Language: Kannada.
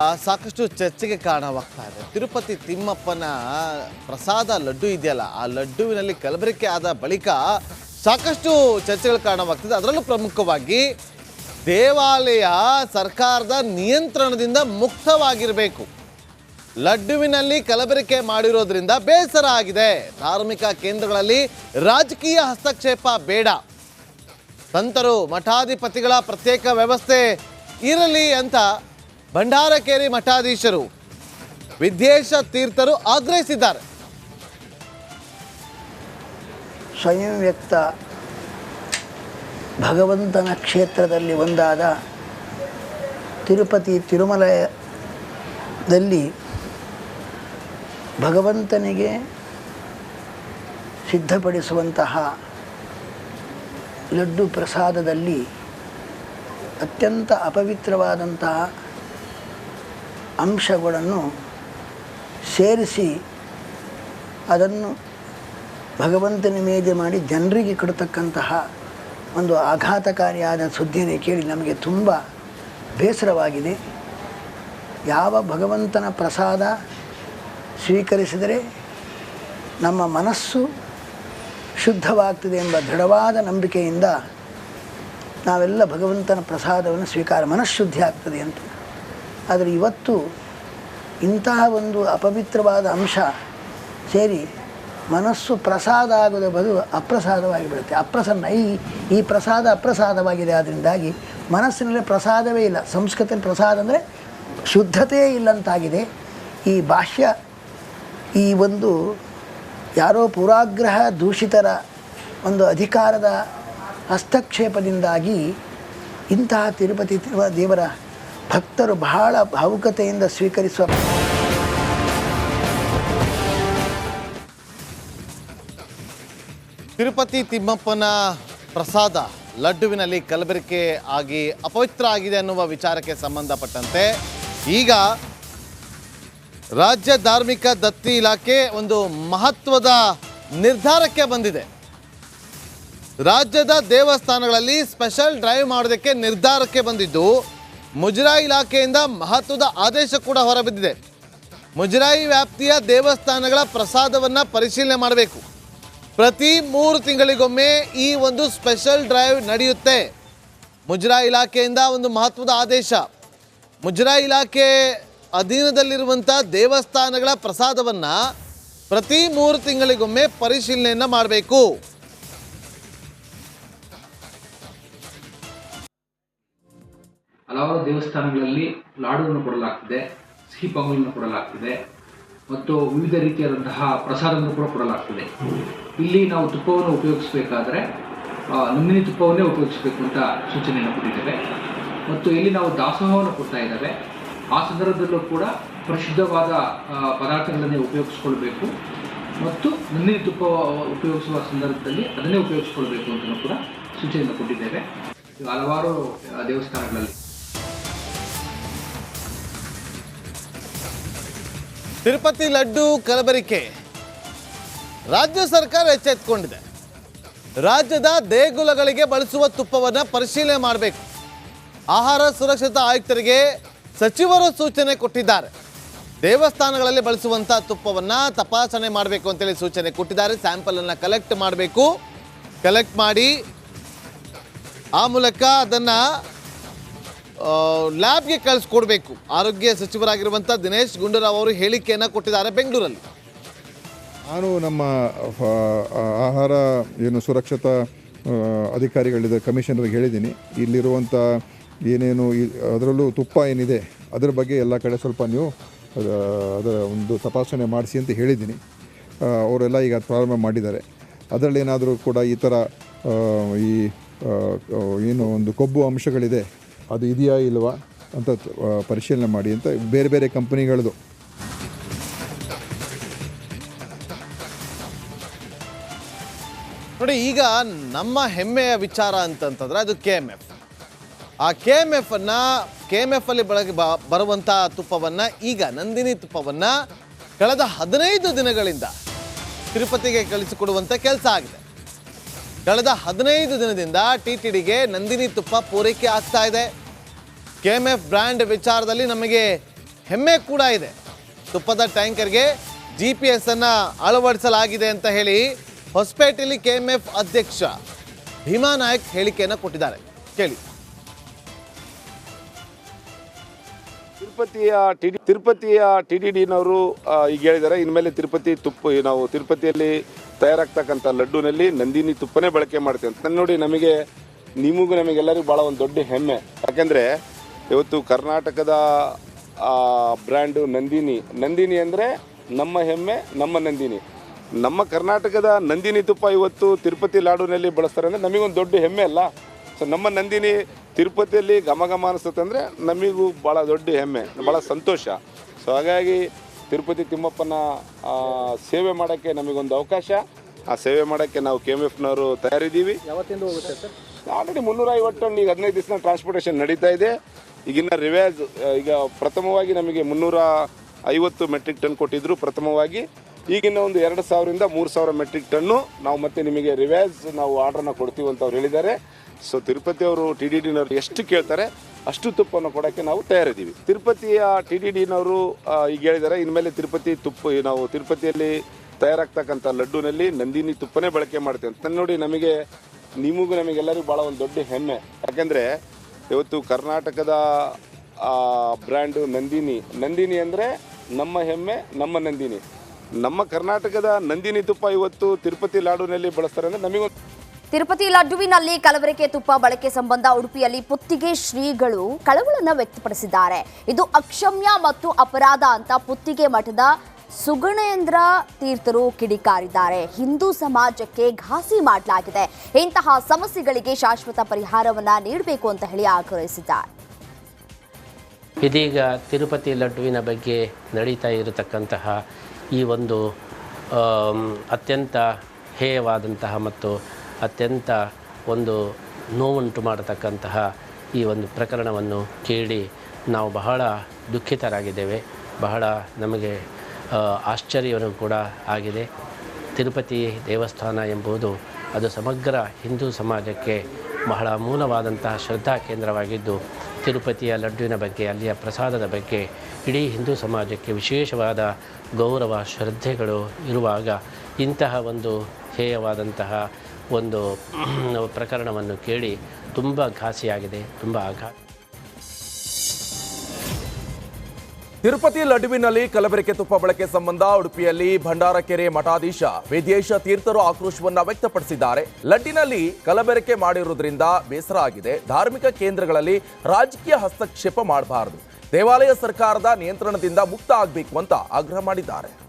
ಸಾಕಷ್ಟು ಚರ್ಚೆಗೆ ಕಾರಣವಾಗ್ತಾ ಇದೆ. ತಿರುಪತಿ ತಿಮ್ಮಪ್ಪನ ಪ್ರಸಾದ ಲಡ್ಡು ಇದೆಯಲ್ಲ, ಆ ಲಡ್ಡುವಿನಲ್ಲಿ ಕಲಬೆರಕೆ ಆದ ಬಳಿಕ ಸಾಕಷ್ಟು ಚರ್ಚೆಗಳು ಕಾರಣವಾಗ್ತಿದೆ. ಅದರಲ್ಲೂ ಪ್ರಮುಖವಾಗಿ ದೇವಾಲಯ ಸರ್ಕಾರದ ನಿಯಂತ್ರಣದಿಂದ ಮುಕ್ತವಾಗಿರಬೇಕು. ಲಡ್ಡುವಿನಲ್ಲಿ ಕಲಬೆರಕೆ ಮಾಡಿರೋದ್ರಿಂದ ಬೇಸರ ಆಗಿದೆ. ಧಾರ್ಮಿಕ ಕೇಂದ್ರಗಳಲ್ಲಿ ರಾಜಕೀಯ ಹಸ್ತಕ್ಷೇಪ ಬೇಡ, ಸಂತರು ಮಠಾಧಿಪತಿಗಳ ಪ್ರತ್ಯೇಕ ವ್ಯವಸ್ಥೆ ಇರಲಿ ಅಂತ ಭಂಡಾರಕೇರಿ ಮಠಾಧೀಶರು ವಿದ್ಯೇಶ ತೀರ್ಥರು ಆಗ್ರಹಿಸಿದ್ದಾರೆ. ಸ್ವಯಂ ವ್ಯಕ್ತ ಭಗವಂತನ ಕ್ಷೇತ್ರದಲ್ಲಿ ಒಂದಾದ ತಿರುಪತಿ ತಿರುಮಲದಲ್ಲಿ ಭಗವಂತನಿಗೆ ಸಿದ್ಧಪಡಿಸುವಂತಹ ಲಡ್ಡು ಪ್ರಸಾದದಲ್ಲಿ ಅತ್ಯಂತ ಅಪವಿತ್ರವಾದಂತಹ ಅಂಶಗಳನ್ನು ಸೇರಿಸಿ ಅದನ್ನು ಭಗವಂತನ ಮೇಲೆ ಮಾಡಿ ಜನರಿಗೆ ಕೊಡತಕ್ಕಂತಹ ಒಂದು ಆಘಾತಕಾರಿಯಾದ ಸುದ್ದಿಯನ್ನು ಕೇಳಿ ನಮಗೆ ತುಂಬ ಬೇಸರವಾಗಿದೆ. ಯಾವ ಭಗವಂತನ ಪ್ರಸಾದ ಸ್ವೀಕರಿಸಿದರೆ ನಮ್ಮ ಮನಸ್ಸು ಶುದ್ಧವಾಗ್ತದೆ ಎಂಬ ದೃಢವಾದ ನಂಬಿಕೆಯಿಂದ ನಾವೆಲ್ಲ ಭಗವಂತನ ಪ್ರಸಾದವನ್ನು ಮನಃಶುದ್ಧಿ ಆಗ್ತದೆ ಅಂತ. ಆದರೆ ಇವತ್ತು ಇಂತಹ ಒಂದು ಅಪವಿತ್ರವಾದ ಅಂಶ ಸೇರಿ ಮನಸ್ಸು ಪ್ರಸಾದ ಆಗೋದ ಬದಲು ಅಪ್ರಸಾದವಾಗಿ ಬಿಡುತ್ತೆ. ಈ ಪ್ರಸಾದ ಅಪ್ರಸಾದವಾಗಿದೆ. ಅದರಿಂದಾಗಿ ಮನಸ್ಸಿನಲ್ಲಿ ಪ್ರಸಾದವೇ ಇಲ್ಲ. ಸಂಸ್ಕೃತದಲ್ಲಿ ಪ್ರಸಾದ ಅಂದರೆ ಶುದ್ಧತೆಯೇ ಇಲ್ಲಂತಾಗಿದೆ. ಈ ಒಂದು ಯಾರೋ ಪೂರ್ವಾಗ್ರಹ ದೂಷಿತರ ಒಂದು ಅಧಿಕಾರದ ಹಸ್ತಕ್ಷೇಪದಿಂದಾಗಿ ಇಂತಹ ತಿರುಪತಿ ದೇವರ ಭಕ್ತರು ಬಹಳ ಭಾವುಕತೆಯಿಂದ ಸ್ವೀಕರಿಸುವ ತಿರುಪತಿ ತಿಮ್ಮಪ್ಪನ ಪ್ರಸಾದ ಲಡ್ಡುವಿನಲ್ಲಿ ಕಲಬೆರಕೆ ಆಗಿ ಅಪವಿತ್ರ ಆಗಿದೆ ಅನ್ನುವ ವಿಚಾರಕ್ಕೆ ಸಂಬಂಧಪಟ್ಟಂತೆ ಈಗ ರಾಜ್ಯ ಧಾರ್ಮಿಕ ದತ್ತಿ ಇಲಾಖೆ ಒಂದು ಮಹತ್ವದ ನಿರ್ಧಾರಕ್ಕೆ ಬಂದಿದೆ. ರಾಜ್ಯದ ದೇವಸ್ಥಾನಗಳಲ್ಲಿ ಸ್ಪೆಷಲ್ ಡ್ರೈವ್ ಮಾಡೋದಕ್ಕೆ ನಿರ್ಧಾರಕ್ಕೆ ಬಂದಿದ್ದು, ಮುಜರಾಯಿ ಇಲಾಖೆಯಿಂದ ಮಹತ್ವದ ಆದೇಶ ಕೂಡ ಹೊರಬಿದ್ದಿದೆ. ಮುಜರಾಯಿ ವ್ಯಾಪ್ತಿಯ ದೇವಸ್ಥಾನಗಳ ಪ್ರಸಾದವನ್ನು ಪರಿಶೀಲನೆ ಮಾಡಬೇಕು. ಪ್ರತಿ 3 ತಿಂಗಳಿಗೊಮ್ಮೆ ಈ ಒಂದು ಸ್ಪೆಷಲ್ ಡ್ರೈವ್ ನಡೆಯುತ್ತೆ. ಮುಜರಾಯಿ ಇಲಾಖೆಯಿಂದ ಒಂದು ಮಹತ್ವದ ಆದೇಶ. ಮುಜರಾಯಿ ಇಲಾಖೆ ಅಧೀನದಲ್ಲಿರುವಂಥ ದೇವಸ್ಥಾನಗಳ ಪ್ರಸಾದವನ್ನು ಪ್ರತಿ 3 ತಿಂಗಳಿಗೊಮ್ಮೆ ಪರಿಶೀಲನೆಯನ್ನು ಮಾಡಬೇಕು. ಹಲವಾರು ದೇವಸ್ಥಾನಗಳಲ್ಲಿ ಲಾಡುವನ್ನು ಕೊಡಲಾಗ್ತಿದೆ, ಸಿಹಿ ಪೊಂಗಲನ್ನು ಕೊಡಲಾಗ್ತಿದೆ ಮತ್ತು ವಿವಿಧ ರೀತಿಯಾದಂತಹ ಪ್ರಸಾದವನ್ನು ಕೂಡ ಕೊಡಲಾಗ್ತದೆ. ಇಲ್ಲಿ ನಾವು ತುಪ್ಪವನ್ನು ಉಪಯೋಗಿಸಬೇಕಾದ್ರೆ ನಂದಿನಿ ತುಪ್ಪವನ್ನೇ ಉಪಯೋಗಿಸಬೇಕು ಅಂತ ಸೂಚನೆಯನ್ನು ಕೊಟ್ಟಿದ್ದೇವೆ. ಮತ್ತು ಇಲ್ಲಿ ನಾವು ದಾಸೋಹವನ್ನು ಕೊಡ್ತಾ ಇದ್ದೇವೆ. ಆ ಸಂದರ್ಭದಲ್ಲೂ ಕೂಡ ಪರಿಶುದ್ಧವಾದ ಪದಾರ್ಥಗಳನ್ನೇ ಉಪಯೋಗಿಸ್ಕೊಳ್ಬೇಕು ಮತ್ತು ನಂದಿನಿ ತುಪ್ಪ ಉಪಯೋಗಿಸುವ ಸಂದರ್ಭದಲ್ಲಿ ಅದನ್ನೇ ಉಪಯೋಗಿಸ್ಕೊಳ್ಬೇಕು ಅಂತಲೂ ಕೂಡ ಸೂಚನೆಯನ್ನು ಕೊಟ್ಟಿದ್ದೇವೆ. ಹಲವಾರು ದೇವಸ್ಥಾನಗಳಲ್ಲಿ ತಿರುಪತಿ ಲಡ್ಡು ಕಲಬೆರಕೆ ರಾಜ್ಯ ಸರ್ಕಾರ ಎಚ್ಚೆತ್ತುಕೊಂಡಿದೆ. ರಾಜ್ಯದ ದೇಗುಲಗಳಿಗೆ ಬಳಸುವ ತುಪ್ಪವನ್ನು ಪರಿಶೀಲನೆ ಮಾಡಬೇಕು. ಆಹಾರ ಸುರಕ್ಷತಾ ಆಯುಕ್ತರಿಗೆ ಸಚಿವರು ಸೂಚನೆ ಕೊಟ್ಟಿದ್ದಾರೆ. ದೇವಸ್ಥಾನಗಳಲ್ಲಿ ಬಳಸುವಂಥ ತುಪ್ಪವನ್ನು ತಪಾಸಣೆ ಮಾಡಬೇಕು ಅಂತೇಳಿ ಸೂಚನೆ ಕೊಟ್ಟಿದ್ದಾರೆ. ಸ್ಯಾಂಪಲನ್ನು ಕಲೆಕ್ಟ್ ಮಾಡಬೇಕು. ಕಲೆಕ್ಟ್ ಮಾಡಿ ಆ ಮೂಲಕ ಅದನ್ನು ಲ್ಯಾಬ್ಗೆ ಕಳಿಸ್ಕೊಡ್ಬೇಕು. ಆರೋಗ್ಯ ಸಚಿವರಾಗಿರುವಂಥ ದಿನೇಶ್ ಗುಂಡೂರಾವ್ ಅವರು ಹೇಳಿಕೆಯನ್ನು ಕೊಟ್ಟಿದ್ದಾರೆ ಬೆಂಗಳೂರಲ್ಲಿ. ನಾನು ನಮ್ಮ ಆಹಾರ ಸುರಕ್ಷತಾ ಅಧಿಕಾರಿಗಳಿದೆ, ಕಮಿಷನರ್ಗೆ ಹೇಳಿದ್ದೀನಿ. ಇಲ್ಲಿರುವಂಥ ಏನೇನು ಅದರಲ್ಲೂ ತುಪ್ಪ ಏನಿದೆ ಅದರ ಬಗ್ಗೆ ಎಲ್ಲ ಕಡೆ ಸ್ವಲ್ಪ ನೀವು ಅದರ ಒಂದು ತಪಾಸಣೆ ಮಾಡಿಸಿ ಅಂತ ಹೇಳಿದ್ದೀನಿ. ಅವರೆಲ್ಲ ಈಗ ಪ್ರಾರಂಭ ಮಾಡಿದ್ದಾರೆ. ಅದರಲ್ಲಿ ಏನಾದರೂ ಕೂಡ ಈ ಥರ ಏನು ಒಂದು ಕೊಬ್ಬು ಅಂಶಗಳಿದೆ ಅದು ಇದೆಯಾ ಇಲ್ವಾ ಅಂತ ಪರಿಶೀಲನೆ ಮಾಡಿ ಅಂತ ಬೇರೆ ಬೇರೆ ಕಂಪನಿಗಳದು. ನೋಡಿ, ಈಗ ನಮ್ಮ ಹೆಮ್ಮೆಯ ವಿಚಾರ ಅಂತಂತಂದರೆ ಅದು KMF. ಆ KMF ಅಲ್ಲಿ ಬರುವಂಥ ತುಪ್ಪವನ್ನು, ಈಗ ನಂದಿನಿ ತುಪ್ಪವನ್ನು ಕಳೆದ 15 ದಿನಗಳಿಂದ ತಿರುಪತಿಗೆ ಕಳಿಸಿಕೊಡುವಂಥ ಕೆಲಸ ಆಗಿದೆ. ಕಳೆದ 15 ದಿನದಿಂದ ಟಿಟಿಡಿಗೆ ನಂದಿನಿ ತುಪ್ಪ ಪೂರೈಕೆ ಆಗ್ತಾ ಇದೆ. ಕೆಎಂಎಫ್ ಬ್ರ್ಯಾಂಡ್ ವಿಚಾರದಲ್ಲಿ ನಮಗೆ ಹೆಮ್ಮೆ ಕೂಡ ಇದೆ. ತುಪ್ಪದ ಟ್ಯಾಂಕರ್ಗೆ GPS ಅನ್ನು ಅಳವಡಿಸಲಾಗಿದೆ ಅಂತ ಹೇಳಿ ಹೊಸಪೇಟೆಯಲ್ಲಿ KMF ಅಧ್ಯಕ್ಷ ಭೀಮಾ ನಾಯಕ್ ಹೇಳಿಕೆಯನ್ನು ಕೊಟ್ಟಿದ್ದಾರೆ. ಕೇಳಿ. ತಿರುಪತಿಯ TDDನವರು ಈಗ ಹೇಳಿದ್ದಾರೆ, ಇನ್ಮೇಲೆ ತಿರುಪತಿ ತುಪ್ಪ ನಾವು ತಿರುಪತಿಯಲ್ಲಿ ತಯಾರಾಗ್ತಕ್ಕಂಥ ಲಡ್ಡುನಲ್ಲಿ ನಂದಿನಿ ತುಪ್ಪನೇ ಬಳಕೆ ಮಾಡ್ತೀವಿ ಅಂತ ನೋಡಿ. ನಮಗೆಲ್ಲರಿಗೂ ಭಾಳ ಒಂದು ದೊಡ್ಡ ಹೆಮ್ಮೆ. ಯಾಕೆಂದರೆ ಇವತ್ತು ಕರ್ನಾಟಕದ ಬ್ರ್ಯಾಂಡು ನಂದಿನಿ ಅಂದರೆ ನಮ್ಮ ಹೆಮ್ಮೆ, ನಮ್ಮ ನಂದಿನಿ. ನಮ್ಮ ಕರ್ನಾಟಕದ ನಂದಿನಿ ತುಪ್ಪ ಇವತ್ತು ತಿರುಪತಿ ಲಾಡುನಲ್ಲಿ ಬಳಸ್ತಾರೆ ಅಂದರೆ ನಮಗೊಂದು ದೊಡ್ಡ ಹೆಮ್ಮೆ ಅಲ್ಲ. ಸೊ ನಮ್ಮ ನಂದಿನಿ ತಿರುಪತಿಯಲ್ಲಿ ಘಮ ಅನಿಸುತ್ತೆ ಅಂದರೆ ನಮಗೂ ಭಾಳ ದೊಡ್ಡ ಹೆಮ್ಮೆ, ಭಾಳ ಸಂತೋಷ. ಸೊ ಹಾಗಾಗಿ ತಿರುಪತಿ ತಿಮ್ಮಪ್ಪನ ಸೇವೆ ಮಾಡೋಕ್ಕೆ ನಮಗೊಂದು ಅವಕಾಶ. ಆ ಸೇವೆ ಮಾಡೋಕ್ಕೆ ನಾವು KMFನವರು ತಯಾರಿದ್ದೀವಿ. ಯಾವತ್ತಿಂದ ಹೋಗುತ್ತೆ ಸರ್? ಆಲ್ರೆಡಿ 350 ಟನ್ ಈಗ 15 ದಿವಸ ಟ್ರಾನ್ಸ್ಪೋರ್ಟೇಷನ್ ನಡೀತಾ ಇದೆ. ಈಗಿನ ರಿವ್ಯಾಜ್ ಈಗ ಪ್ರಥಮವಾಗಿ ನಮಗೆ 350 ಮೆಟ್ರಿಕ್ ಟನ್ ಕೊಟ್ಟಿದ್ರು ಪ್ರಥಮವಾಗಿ. ಈಗಿನ ಒಂದು 2000ರಿಂದ 3000 ಮೆಟ್ರಿಕ್ ಟನ್ನು ನಾವು ಮತ್ತೆ ನಿಮಗೆ ರಿವ್ಯಾಜ್ ನಾವು ಆರ್ಡ್ರನ್ನ ಕೊಡ್ತೀವಿ ಅಂತ ಅವ್ರು ಹೇಳಿದ್ದಾರೆ. ಸೊ ತಿರುಪತಿಯವರು TDDನವರು ಎಷ್ಟು ಕೇಳ್ತಾರೆ ಅಷ್ಟು ತುಪ್ಪವನ್ನು ಕೊಡೋಕ್ಕೆ ನಾವು ತಯಾರಿದ್ದೀವಿ. ತಿರುಪತಿಯ TDDನವರು ಈಗ ಹೇಳಿದ್ದಾರೆ, ಇನ್ಮೇಲೆ ತಿರುಪತಿ ತುಪ್ಪ ನಾವು ತಿರುಪತಿಯಲ್ಲಿ ತಯಾರಾಗ್ತಕ್ಕಂಥ ಲಡ್ಡುನಲ್ಲಿ ನಂದಿನಿ ತುಪ್ಪನೇ ಬಳಕೆ ಮಾಡ್ತೀವಿ ಅಂತ ನೋಡಿ. ನಮಗೆಲ್ಲರಿಗೂ ಭಾಳ ಒಂದು ದೊಡ್ಡ ಹೆಮ್ಮೆ. ಯಾಕೆಂದರೆ ಇವತ್ತು ಕರ್ನಾಟಕದ ಬ್ರ್ಯಾಂಡು ನಂದಿನಿ ಅಂದರೆ ನಮ್ಮ ಹೆಮ್ಮೆ, ನಮ್ಮ ನಂದಿನಿ. ನಮ್ಮ ಕರ್ನಾಟಕದ ನಂದಿನಿ ತುಪ್ಪ ಇವತ್ತು ತಿರುಪತಿ ಲಾಡುನಲ್ಲಿ ಬಳಸ್ತಾರೆ ಅಂದರೆ ನಮಗೊಂದು. ತಿರುಪತಿ ಲಡ್ಡುವಿನಲ್ಲಿ ಕಲಬೆರಕೆ ತುಪ್ಪ ಬಳಕೆ ಸಂಬಂಧ ಉಡುಪಿಯಲ್ಲಿ ಪುತ್ತಿಗೆ ಶ್ರೀಗಳು ಕಳವಳವನ್ನು ವ್ಯಕ್ತಪಡಿಸಿದ್ದಾರೆ. ಇದು ಅಕ್ಷಮ್ಯ ಮತ್ತು ಅಪರಾಧ ಅಂತ ಪುತ್ತಿಗೆ ಮಠದ ಸುಗುಣೇಂದ್ರ ತೀರ್ಥರು ಕಿಡಿಕಾರಿದ್ದಾರೆ. ಹಿಂದೂ ಸಮಾಜಕ್ಕೆ ಘಾಸಿ ಮಾಡಲಾಗಿದೆ. ಇಂತಹ ಸಮಸ್ಯೆಗಳಿಗೆ ಶಾಶ್ವತ ಪರಿಹಾರವನ್ನ ನೀಡಬೇಕು ಅಂತ ಹೇಳಿ ಆಗ್ರಹಿಸಿದ್ದಾರೆ. ಇದೀಗ ತಿರುಪತಿ ಲಡ್ಡುವಿನ ಬಗ್ಗೆ ನಡೀತಾ ಇರತಕ್ಕಂತಹ ಈ ಒಂದು ಅತ್ಯಂತ ಹೇಯವಾದಂತಹ ಮತ್ತು ಅತ್ಯಂತ ಒಂದು ನೋವುಂಟು ಮಾಡತಕ್ಕಂತಹ ಈ ಒಂದು ಪ್ರಕರಣವನ್ನು ಕೇಳಿ ನಾವು ಬಹಳ ದುಃಖಿತರಾಗಿದ್ದೇವೆ. ಬಹಳ ನಮಗೆ ಆಶ್ಚರ್ಯವೂ ಕೂಡ ಆಗಿದೆ. ತಿರುಪತಿ ದೇವಸ್ಥಾನ ಎಂಬುದು ಅದು ಸಮಗ್ರ ಹಿಂದೂ ಸಮಾಜಕ್ಕೆ ಬಹಳ ಮೂಲವಾದಂತಹ ಶ್ರದ್ಧಾ ಕೇಂದ್ರವಾಗಿದ್ದು, ತಿರುಪತಿಯ ಲಡ್ಡುವಿನ ಬಗ್ಗೆ, ಅಲ್ಲಿಯ ಪ್ರಸಾದದ ಬಗ್ಗೆ ಇಡೀ ಹಿಂದೂ ಸಮಾಜಕ್ಕೆ ವಿಶೇಷವಾದ ಗೌರವ ಶ್ರದ್ಧೆಗಳು ಇರುವಾಗ ಇಂತಹ ಒಂದು ಹೇಯವಾದಂತಹ ಒಂದು ಪ್ರಕರಣವನ್ನು ಕೇಳಿ ತುಂಬ ಘಾಸಿಯಾಗಿದೆ, ತುಂಬ ಆಘಾತ. ತಿರುಪತಿ ಲಡ್ಡುವಿನಲ್ಲಿ ಕಲಬೆರಕೆ ತುಪ್ಪ ಬಳಕೆ ಸಂಬಂಧ ಉಡುಪಿಯಲ್ಲಿ ಭಂಡಾರಕೆರೆ ಮಠಾಧೀಶ ವೇದ್ಯೇಶ ತೀರ್ಥರು ಆಕ್ರೋಶವನ್ನ ವ್ಯಕ್ತಪಡಿಸಿದ್ದಾರೆ. ಲಡ್ಡಿನಲ್ಲಿ ಕಲಬೆರಕೆ ಮಾಡಿರುವುದರಿಂದ ಬೇಸರ ಆಗಿದೆ. ಧಾರ್ಮಿಕ ಕೇಂದ್ರಗಳಲ್ಲಿ ರಾಜಕೀಯ ಹಸ್ತಕ್ಷೇಪ ಮಾಡಬಾರದು. ದೇವಾಲಯ ಸರ್ಕಾರದ ನಿಯಂತ್ರಣದಿಂದ ಮುಕ್ತ ಆಗಬೇಕು ಅಂತ ಆಗ್ರಹ ಮಾಡಿದ್ದಾರೆ.